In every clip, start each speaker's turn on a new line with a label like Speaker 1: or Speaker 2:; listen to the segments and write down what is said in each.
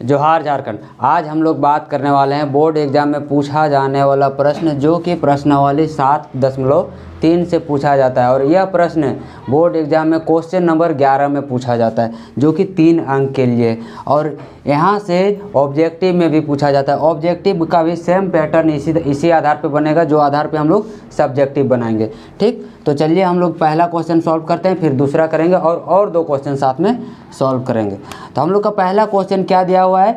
Speaker 1: जोहार झारखंड। आज हम लोग बात करने वाले हैं बोर्ड एग्जाम में पूछा जाने वाला प्रश्न, जो कि प्रश्नावली 7.3 से पूछा जाता है। और यह प्रश्न बोर्ड एग्जाम में क्वेश्चन नंबर 11 में पूछा जाता है, जो कि 3 अंक के लिए। और यहाँ से ऑब्जेक्टिव में भी पूछा जाता है। ऑब्जेक्टिव का भी सेम पैटर्न इसी आधार पर बनेगा, जो आधार पर हम लोग सब्जेक्टिव बनाएंगे। ठीक, तो चलिए हम लोग पहला क्वेश्चन सॉल्व करते हैं, फिर दूसरा करेंगे और 2 क्वेश्चन साथ में सॉल्व करेंगे। तो हम लोग का पहला क्वेश्चन क्या दिया हुआ है,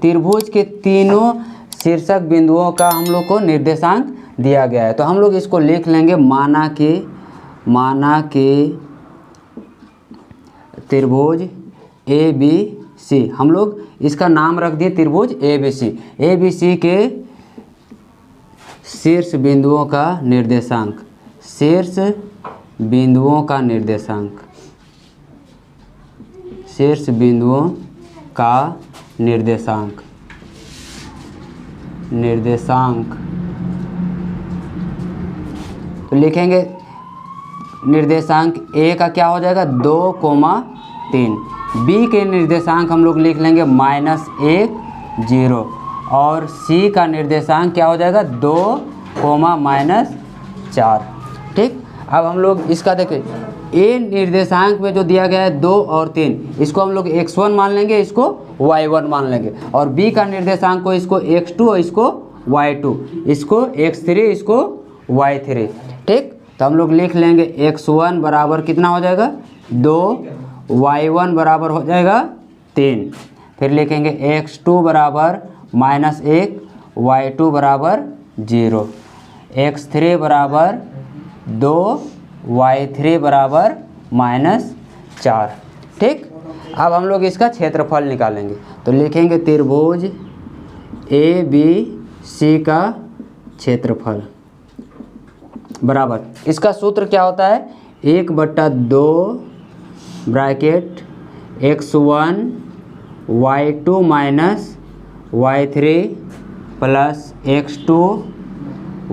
Speaker 1: त्रिभुज के तीनों शीर्षक बिंदुओं का हम लोग को निर्देशांक दिया गया है। तो हम लोग इसको लिख लेंगे, माना कि त्रिभुज ABC, हम लोग इसका नाम रख दिए त्रिभुज ABC के शीर्ष बिंदुओं का निर्देशांक, शीर्ष बिंदुओं का निर्देशांक तो लिखेंगे निर्देशांक A का क्या हो जाएगा 2,3, B के निर्देशांक हम लोग लिख लेंगे -1, 0, और C का निर्देशांक क्या हो जाएगा 2, -4। ठीक, अब हम लोग इसका देखें, A निर्देशांक में जो दिया गया है 2 और 3, इसको हम लोग x1 मान लेंगे, इसको y1 मान लेंगे। और B का निर्देशांक को इसको x2 और इसको y2, इसको x3, इसको y3। ठीक, तो हम लोग लिख लेंगे x1 बराबर कितना हो जाएगा 2, y1 बराबर हो जाएगा 3। फिर लिखेंगे x2 बराबर -1, y2 बराबर 0, x3 बराबर 2, y3 बराबर -4। ठीक, अब हम लोग इसका क्षेत्रफल निकालेंगे। तो लिखेंगे त्रिभुज ABC का क्षेत्रफल बराबर, इसका सूत्र क्या होता है 1/2 bracket x1 y2 - y3 plus x2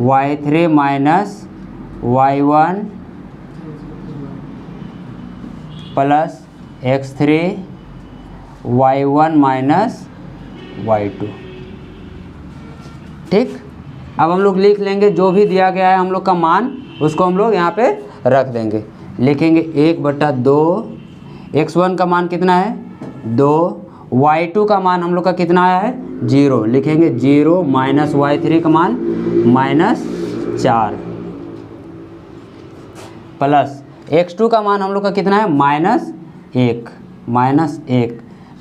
Speaker 1: y3 - y1 plus x3 y1 - y2। ठीक, अब हम लोग लिख लेंगे जो भी दिया गया है हम लोग का मान, उसको हम लोग यहाँ पे रख देंगे। लिखेंगे 1/2, x1 का मान कितना है 2, y2 का मान हम लोग का कितना आया है 0, लिखेंगे 0 - y3 का मान -4 प्लस x2 का मान हम लोग का कितना है -1।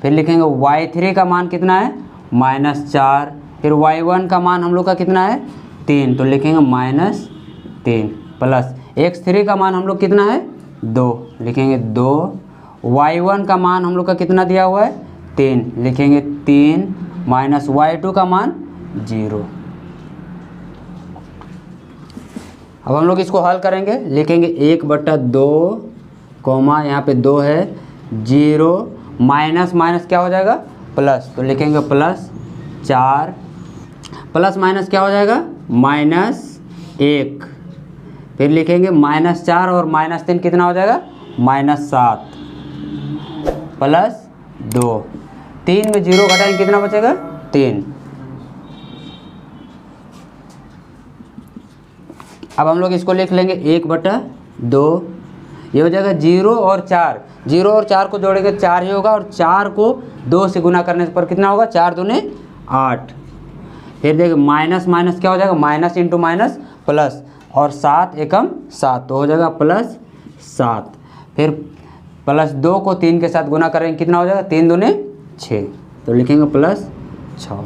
Speaker 1: फिर लिखेंगे y3 का मान कितना है -4। फिर y1 का मान हम लोग का कितना है 3, तो लिखेंगे -3 प्लस x3 का मान हम लोग कितना है 2, लिखेंगे 2, y1 का मान हम लोग का कितना दिया हुआ है 3, लिखेंगे 3 माइनस y2 का मान 0। अब हम लोग इसको हल करेंगे, लिखेंगे 1/2 कॉमा यहाँ पे 2 है 0 माइनस क्या हो जाएगा प्लस, तो लिखेंगे +4 प्लस माइनस क्या हो जाएगा -1। फिर लिखेंगे -4 और -3 कितना हो जाएगा -7 प्लस 2, 3 में 0 घटाएंगे कितना बचेगा 3। अब हम लोग इसको लिख लेंगे 1/2, ये हो जाएगा 0 और 4, 0 और 4 को जोड़ेंगे 4 ही होगा, और 4 को 2 से गुना करने पर कितना होगा 4 दूने 8। फिर देखिए माइनस क्या हो जाएगा माइनस इंटू माइनस प्लस, और 7 एकम 7 तो हो जाएगा +7। फिर +2 को 3 के साथ गुना करेंगे कितना हो जाएगा 3 दूने 6, तो लिखेंगे +6।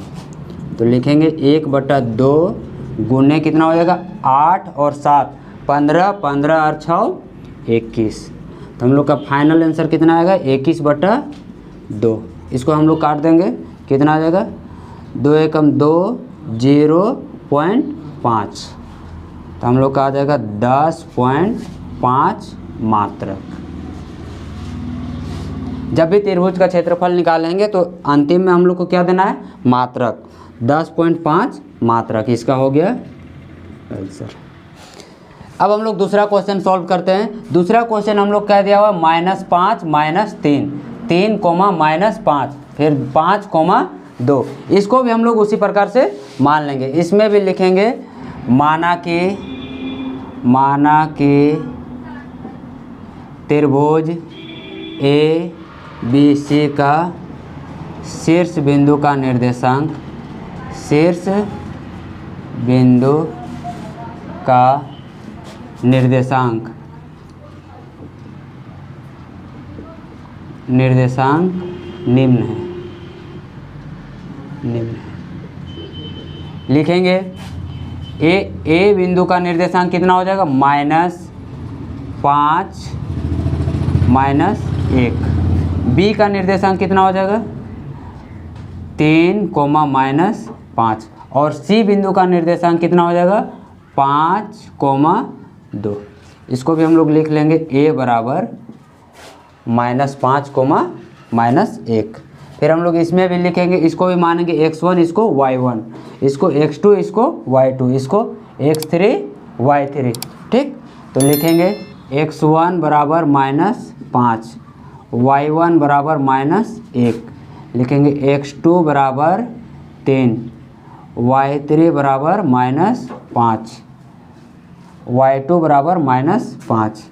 Speaker 1: तो लिखेंगे 1/2 गुने कितना हो जाएगा 8 और 7 15, 15 और 6 21। तो हम लोग का फाइनल आंसर कितना आएगा 21/2। इसको हम लोग काट देंगे, कितना आ जाएगा 2 एकम 2 0.5, तो हम लोग का आ जाएगा 10.5 मात्रक। जब भी त्रिभुज का क्षेत्रफल निकालेंगे तो अंतिम में हम लोग को क्या देना है मात्रक, 10.5 मात्रक। इसका हो गया आंसर। अब हम लोग दूसरा क्वेश्चन सॉल्व करते हैं। दूसरा क्वेश्चन हम लोग कह दिया हुआ -5 -3, 3, -5। फिर 5,2। इसको भी हम लोग उसी प्रकार से मान लेंगे। इसमें भी लिखेंगे माना कि त्रिभुज ए बी सी का शीर्ष बिंदु का निर्देशांक, शीर्ष बिंदु का निर्देशांक निम्न है। लिखेंगे ए बिंदु का निर्देशांक कितना हो जाएगा, -5 -1। बी का निर्देशांक कितना हो जाएगा, 3, -5। और सी बिंदु का निर्देशांक कितना हो जाएगा, 5,2। इसको भी हम लोग लिख लेंगे ए बराबर -5, -1। फिर हम लोग इसमें भी लिखेंगे, इसको भी मानेंगे x1, इसको y1, इसको x2, इसको y2, इसको x3, y3। ठीक, तो लिखेंगे x1 बराबर -5, y1 बराबर -1, लिखेंगे x2 बराबर 3, y3 बराबर -5, y2 बराबर -5,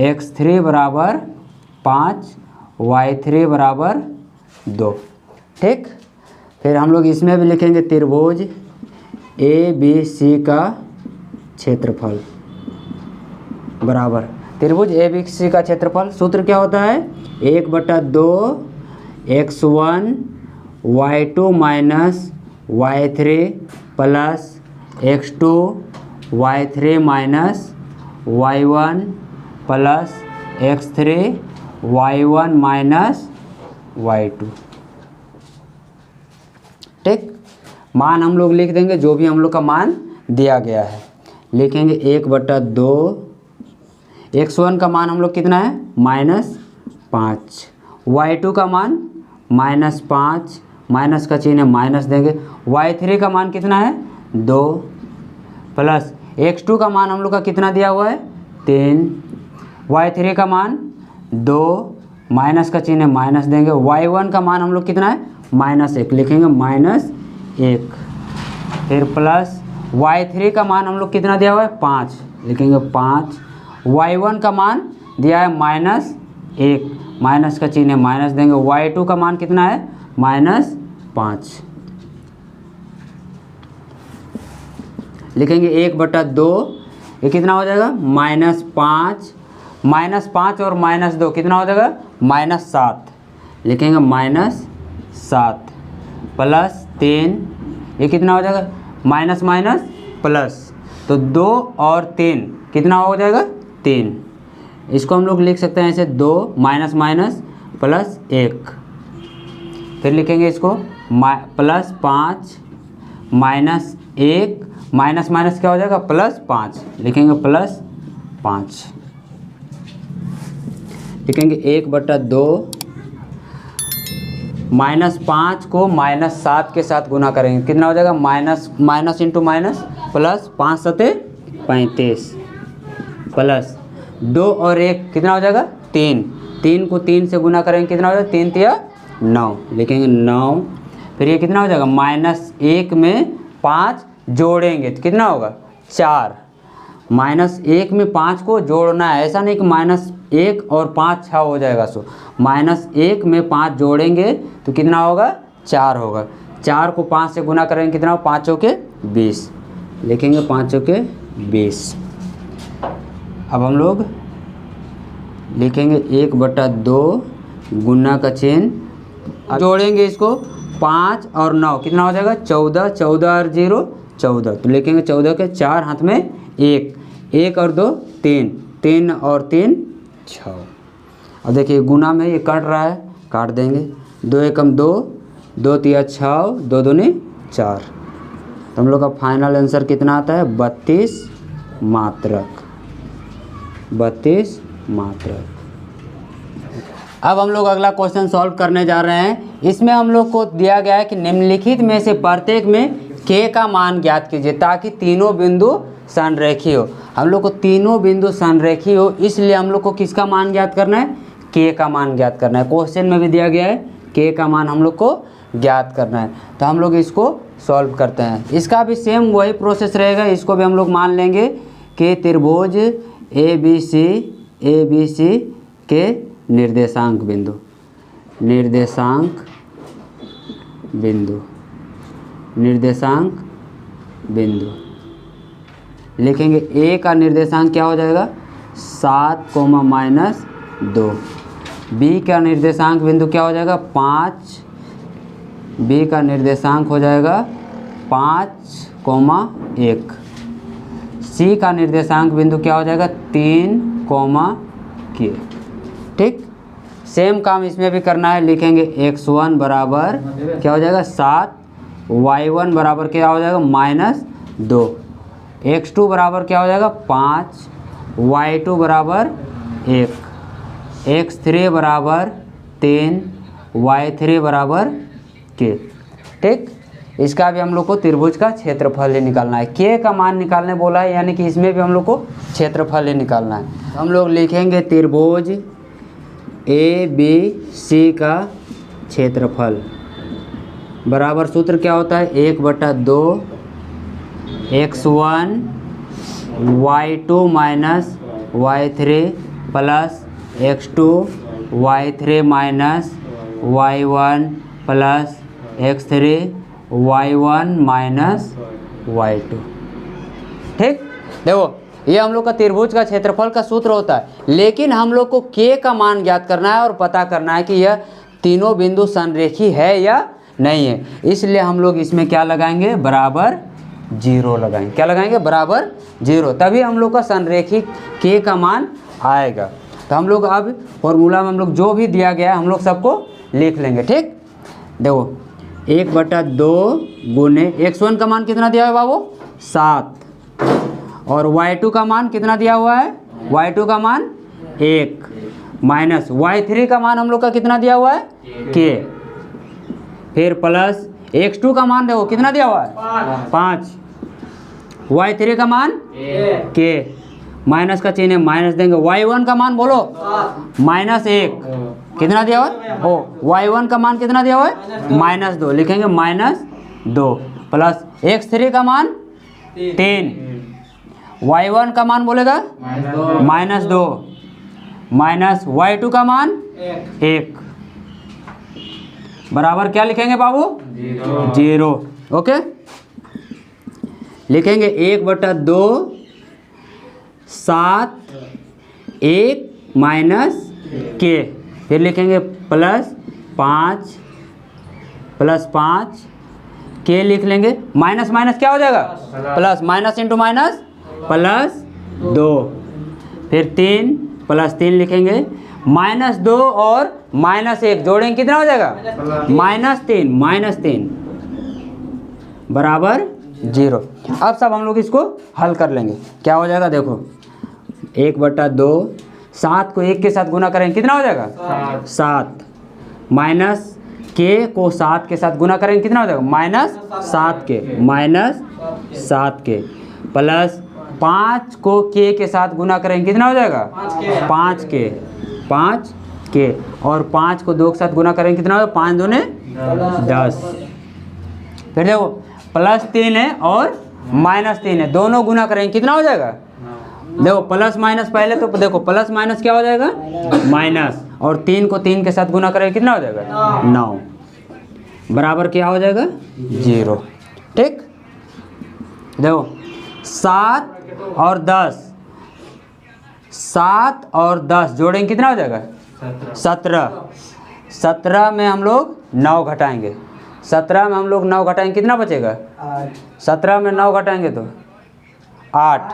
Speaker 1: x3 बराबर 5, y3 बराबर 2। ठीक, फिर हम लोग इसमें भी लिखेंगे त्रिभुज ए बी सी का क्षेत्रफल बराबर, त्रिभुज ए बी सी का क्षेत्रफल सूत्र क्या होता है, 1/2 x1 y2 minus y3 plus x2 y3 minus y1 plus x3 y1 minus y2। ठीक, मान हम लोग लिख देंगे जो भी हम लोग का मान दिया गया है। लिखेंगे 1/2, x1 का मान हम लोग कितना है, -5, y2 का मान -5, माइनस का चिन्ह है माइनस देंगे, y3 का मान कितना है 2, प्लस x2 का मान हम लोग का कितना दिया हुआ है 3, y3 का मान 2, माइनस का चिन्ह है माइनस देंगे, y1 का मान हम लोग कितना है -1, लिखेंगे -1, फिर प्लस y3 का मान हम लोग कितना दिया हुआ है 5, लिखेंगे 5, y1 का मान दिया है -1, माइनस का चिन्ह है माइनस देंगे, y2 का मान कितना है -5, लिखेंगे 1/2, ये कितना हो जाएगा -5, -5 और -2 कितना हो जाएगा -7, लिखेंगे -7, प्लस 3, ये कितना हो जाएगा माइनस माइनस प्लस, तो 2 और 3 कितना हो जाएगा 3। इसको हम लोग लिख सकते हैं ऐसे 2 माइनस माइनस प्लस 1, फिर लिखेंगे इसको +5 -1, माइनस माइनस क्या हो जाएगा +5, लिखेंगे +5, लिखेंगे 1/2, -5 को -7 के साथ गुना करेंगे, कितना हो जाएगा माइनस इंटू माइनस प्लस 5 सते 35, प्लस 2 और 1 कितना हो जाएगा 3, 3 को 3 से गुना करेंगे कितना हो जाएगा 3 तिया 9, लिखेंगे 9, फिर ये कितना हो जाएगा -1 में 5 जोड़ेंगे तो कितना होगा 4, -1 में 5 को जोड़ना है, ऐसा नहीं कि -1 और 5 6 हो जाएगा, सो -1 में 5 जोड़ेंगे तो कितना होगा 4 होगा, 4 को 5 से गुना करेंगे कितना हो 5 चौके 20, लिखेंगे 5 चौके 20। अब हम लोग लिखेंगे 1/2 गुना का चिन्ह, जोड़ेंगे इसको 5 और 9 कितना हो जाएगा 14, 14 और 0 14, तो लिखेंगे 14 के 4 हाथ में 1, 1 और 2 3, 3 और 3 6। अब देखिए गुना में ये कट रहा है, काट देंगे, 2 एकम 2, 2 तिया 6, 2 दूनी 4, तो हम लोग का फाइनल आंसर कितना आता है 32 मात्रक, 32 मात्रक। अब हम लोग अगला क्वेश्चन सॉल्व करने जा रहे हैं। इसमें हम लोग को दिया गया है कि निम्नलिखित में से प्रत्येक में k का मान ज्ञात कीजिए ताकि तीनों बिंदु संरेखीय हो। हम लोग को तीनों बिंदु संरेखीय हो, इसलिए हम लोग को किसका मान ज्ञात करना है k का मान ज्ञात करना है। क्वेश्चन में भी दिया गया है के का मान हम लोग को ज्ञात करना है। तो हम लोग इसको सॉल्व करते हैं। इसका भी सेम वही प्रोसेस रहेगा। इसको भी हम लोग मान लेंगे कि त्रिभुज ए बी सी के निर्देशांक बिंदु लिखेंगे। ए का निर्देशांक क्या हो जाएगा 7 -2। बी का निर्देशांक बिंदु क्या हो जाएगा 5। बी का निर्देशांक हो जाएगा 5, 1। सी का निर्देशांक बिंदु क्या हो जाएगा 3, K। ठीक, सेम काम इसमें भी करना है। लिखेंगे x1 बराबर क्या हो जाएगा 7, y1 बराबर क्या हो जाएगा -2, x2 बराबर क्या हो जाएगा 5, y2 बराबर 1, x3 बराबर 3, y3 बराबर K। ठीक, इसका भी हम लोग को त्रिभुज का क्षेत्रफल ही निकालना है। K का मान निकालने बोला है, यानी कि इसमें भी हम लोग को क्षेत्रफल ही निकालना है। हम लोग लिखेंगे त्रिभुज ABC का क्षेत्रफल बराबर सूत्र क्या होता है 1/2 x1 y2 - y3 plus x2 y3 - y1 plus x3 y1 - y2। ठीक, देखो ये हम लोग का त्रिभुज का क्षेत्रफल का सूत्र होता है, लेकिन हम लोग को K का मान ज्ञात करना है और पता करना है कि यह तीनों बिंदु संरेखी है या नहीं है। इसलिए हम लोग इसमें क्या लगाएंगे बराबर 0 लगाएंगे। क्या लगाएंगे बराबर 0, तभी हम लोग का संरेखी K का मान आएगा। तो हम लोग अब फॉर्मूला में हम लोग जो भी दिया गया है हम लोग सबको लिख लेंगे। ठीक, देखो 1/2 गुने x1 का मान कितना दिया है बाबू 7, और y2 का मान कितना दिया हुआ है y2 का मान 1, माइनस y3 का मान हम लोग का कितना दिया हुआ है k, फिर प्लस x2 का मान देखो कितना दिया हुआ है 5, y3 का मान k, माइनस का चिन्ह माइनस देंगे। y1 का मान बोलो -1, कितना दिया हुआ है y1 का मान कितना दिया हुआ है -2, लिखेंगे -2 प्लस x3 का मान 3, y1 का मान बोलेगा -2 माइनस y2 का मान 1 बराबर क्या लिखेंगे बाबू 0। ओके, लिखेंगे 1/2 7 1 माइनस k, फिर लिखेंगे +5 k लिख लेंगे। माइनस माइनस क्या हो जाएगा प्लस, माइनस इंटू माइनस +2, फिर 3 +3 लिखेंगे। -2 और -1 जोड़ेंगे कितना हो जाएगा -3 बराबर 0। अब सब हम लोग इसको हल कर लेंगे। क्या हो जाएगा देखो 1/2, 7 को 1 के साथ गुना करेंगे कितना हो जाएगा 7, माइनस k को 7 के साथ गुना करेंगे कितना हो जाएगा -7k प्लस 5 को k के साथ गुना करेंगे कितना हो जाएगा 5k, और 5 को 2 के साथ गुना करेंगे कितना होगा 5 दूने 10। फिर देखो +3 है और -3 है, दोनों गुना करेंगे कितना हो जाएगा देखो प्लस माइनस, पहले तो देखो प्लस माइनस क्या हो जाएगा माइनस, और 3 को 3 के साथ गुना करेंगे कितना हो जाएगा 9 बराबर क्या हो जाएगा 0। ठीक, देखो 7 और 10 जोड़ेंगे कितना हो जाएगा 17 में हम लोग 9 घटाएंगे, 17 में हम लोग 9 घटाएंगे कितना बचेगा 17 में 9 घटाएंगे तो 8,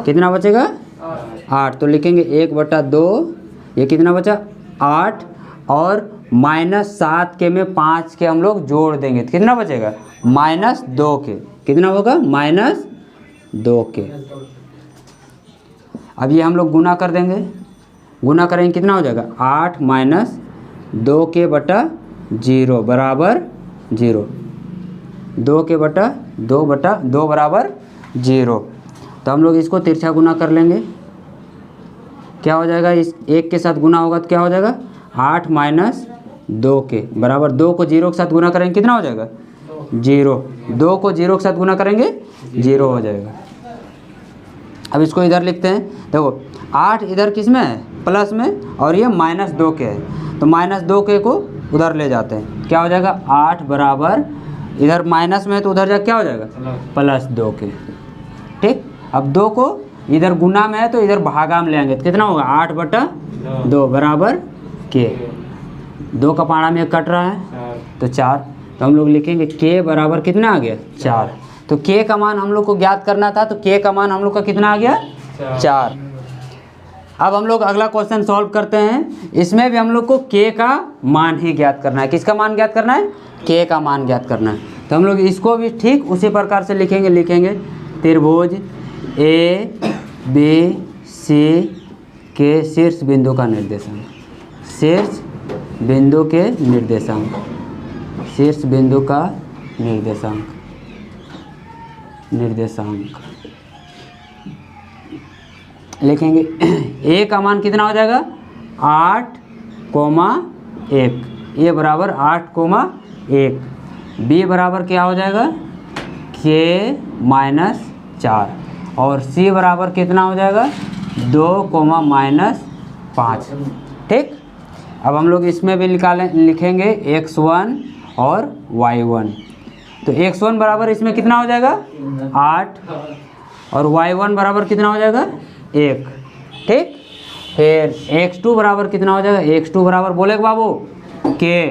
Speaker 1: कितना बचेगा 8। तो लिखेंगे 1/2, ये कितना बचा 8, और -7 के में 5 के हम लोग जोड़ देंगे तो कितना बचेगा -2 के, कितना होगा -2 के। अब ये हम लोग गुना कर देंगे, गुना करेंगे कितना हो जाएगा 8 - 2k बटा 0 बराबर 0, 2k बटा 2 बराबर 0। तो हम लोग इसको तिरछा गुना कर लेंगे। क्या हो जाएगा, इस 1 के साथ गुना होगा तो क्या हो जाएगा 8 - 2 के बराबर 2 को 0 के साथ गुना करेंगे कितना हो जाएगा 0। 2 को 0 के साथ गुना करेंगे 0 हो जाएगा। अब इसको इधर लिखते हैं। देखो 8 इधर किस में है प्लस में और ये -2 के है, तो -2 के को उधर ले जाते हैं, क्या हो जाएगा 8 बराबर इधर माइनस में है तो उधर जा क्या हो जाएगा +2 के। ठीक, अब 2 को इधर गुना में है तो इधर भागा में ले आएंगे तो कितना होगा 8/2 बराबर के। 2 का पारा में कट रहा है तो 4, तो हम लोग लिखेंगे के बराबर कितना आ गया 4। तो के का मान हम लोग को ज्ञात करना था, तो के का मान हम लोग का कितना आ गया 4। अब हम लोग अगला क्वेश्चन सॉल्व करते हैं। इसमें भी हम लोग को के का मान ही ज्ञात करना है। किसका मान ज्ञात करना है के का मान ज्ञात करना है। तो हम लोग इसको भी ठीक उसी प्रकार से लिखेंगे त्रिभुज ABC के शीर्ष बिंदु का निर्देशांक, शीर्ष बिंदु के निर्देशांक, शीर्ष बिंदु का निर्देशांक लिखेंगे। ए का मान कितना हो जाएगा 8,1, ए बराबर 8,1, बी बराबर क्या हो जाएगा के -4 और सी बराबर कितना हो जाएगा 2,-5। ठीक, अब हम लोग इसमें भी लिखेंगे x1 और y1। तो x1 बराबर इसमें कितना हो जाएगा 8 और y1 बराबर कितना हो जाएगा 1। ठीक, फिर x2 बराबर कितना हो जाएगा x2 बराबर बोलेगा बाबू के,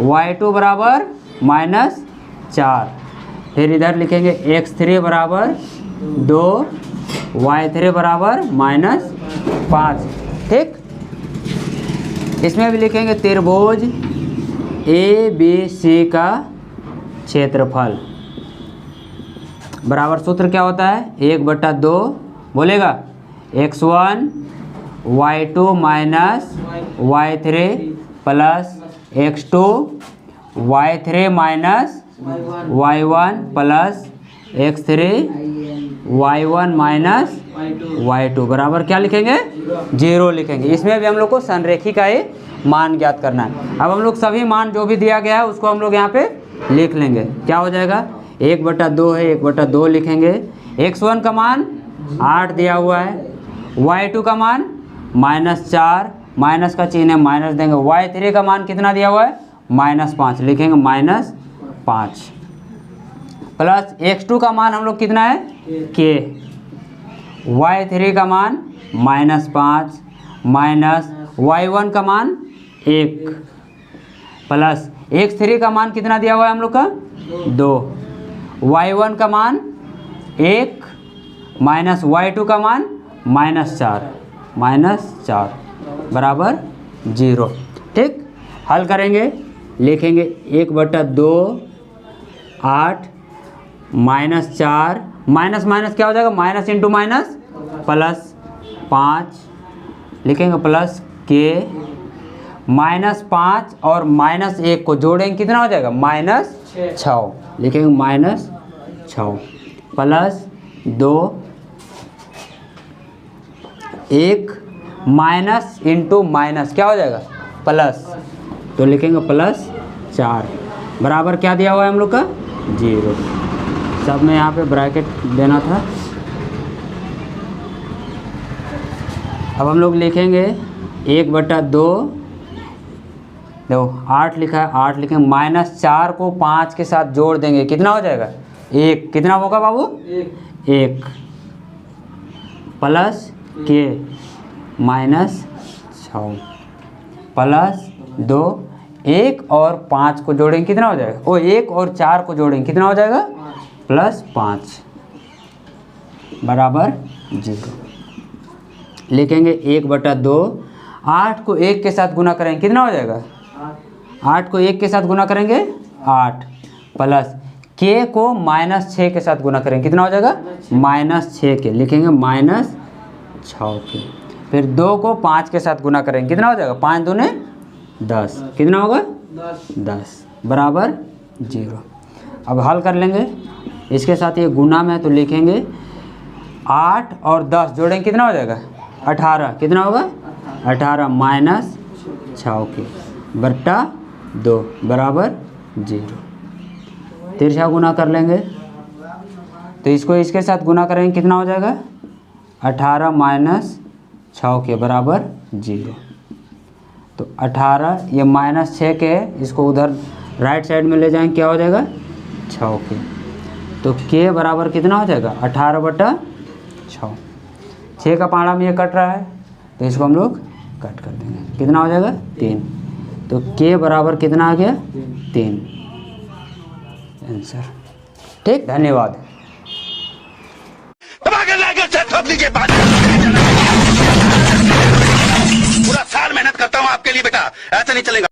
Speaker 1: y2 बराबर -4। फिर इधर लिखेंगे x3 बराबर 2, y3 बराबर -5। ठीक, इसमें भी लिखेंगे त्रिभुज ABC का क्षेत्रफल बराबर सूत्र क्या होता है 1/2 बोलेगा x1 y2 y3 plus x2 y3 y1 plus x3 y1 y2 बराबर क्या लिखेंगे 0 लिखेंगे। इसमें भी हम लोग को संरेखी का ही मान ज्ञात करना है। अब हम लोग सभी मान जो भी दिया गया है उसको हम लोग यहाँ पे लिख लेंगे। क्या हो जाएगा 1/2 है 1/2 लिखेंगे। x1 का मान 8 दिया हुआ है, y2 का मान -4, माइनस का चिन्ह है माइनस देंगे। y3 का मान कितना दिया हुआ है -5 लिखेंगे -5 प्लस x2 का मान हम लोग कितना है k, y3 का मान -5 माइनस y1 का मान 1 प्लस x3 का मान कितना दिया हुआ है हम लोग का 2, y1 का मान 1 माइनस y2 का मान -4 बराबर 0। ठीक, हल करेंगे लिखेंगे 1/2 8 -4 माइनस माइनस क्या हो जाएगा माइनस इंटू माइनस प्लस 5 लिखेंगे प्लस के -5 और -1 को जोड़ेंगे कितना हो जाएगा -6 लिखेंगे -6 प्लस 2 1 माइनस इंटू माइनस क्या हो जाएगा प्लस, तो लिखेंगे +4 बराबर क्या दिया हुआ है हम लोग का 0। सब में यहाँ पे ब्रैकेट देना था। अब हम लोग लिखेंगे 1/2 देखो 8 लिखा है 8 लिखेंगे -4 को 5 के साथ जोड़ देंगे कितना हो जाएगा 1, कितना होगा बाबू 1 प्लस के -6 प्लस 2 1 और 5 को जोड़ेंगे कितना हो जाएगा 1 और 4 को जोड़ेंगे कितना हो जाएगा +5 बराबर 0 लिखेंगे 1/2 8 को 1 के साथ गुना करेंगे कितना हो जाएगा 8 को 1 के साथ गुना करेंगे 8 प्लस के को -6 के साथ गुना करेंगे कितना हो जाएगा -6 के लिखेंगे -6 के। फिर 2 को 5 के साथ गुना करेंगे कितना हो जाएगा 5 दूने 10 कितना होगा 10 बराबर 0। अब हल कर लेंगे इसके साथ ये गुना में है तो लिखेंगे 8 और 10 जोड़ेंगे कितना हो जाएगा 18 कितना होगा 18 -6 के बट्टा 2 बराबर 0। तिरछा गुना कर लेंगे तो इसको इसके साथ गुना करेंगे, कितना हो जाएगा 18 माइनस 6 के बराबर 0। तो 18 ये माइनस 6 के है, इसको उधर राइट साइड में ले जाएंगे, क्या हो जाएगा 6 के। तो के बराबर कितना हो जाएगा 18 बटा 6। 6 का पाड़ा में ये कट रहा है तो इसको हम लोग कट कर देंगे, कितना हो जाएगा 3। तो के बराबर कितना आ गया 3 आंसर। ठीक, धन्यवाद।
Speaker 2: पूरा साल मेहनत करता हूँ आपके लिए बेटा, ऐसा नहीं चलेगा।